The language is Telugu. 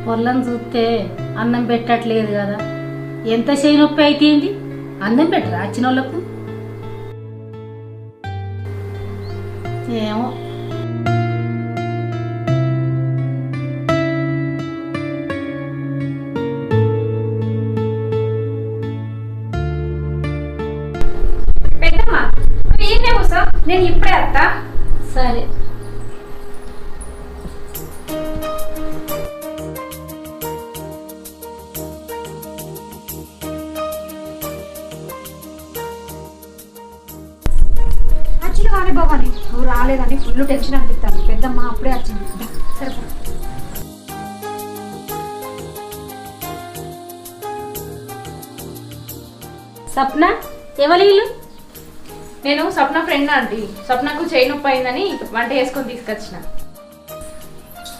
పొల్లని చూస్తే అన్నం పెట్టట్లేదు కదా, ఎంత చేయి నొప్పి అయితేంది, అన్నం పెట్టరా వచ్చిన వాళ్ళకు? ఏమో పెద్దమ్మా ఏమే కూసో, నేను ఇప్పుడే వస్తా. సరే. వచ్చిన కానీ బాబాని నువ్వు రాలేదని ఫుల్ టెన్షన్ అనిపిస్తాను. పెద్దమ్మ అప్పుడే వచ్చింది. సరిపో. సప్న ఎవరి ఇల్లు? నేను స్వప్న ఫ్రెండ్ ఆంటీ. స్వప్నకు చేయి నొప్పి అయిందని వంట చేసుకొని తీసుకొచ్చిన.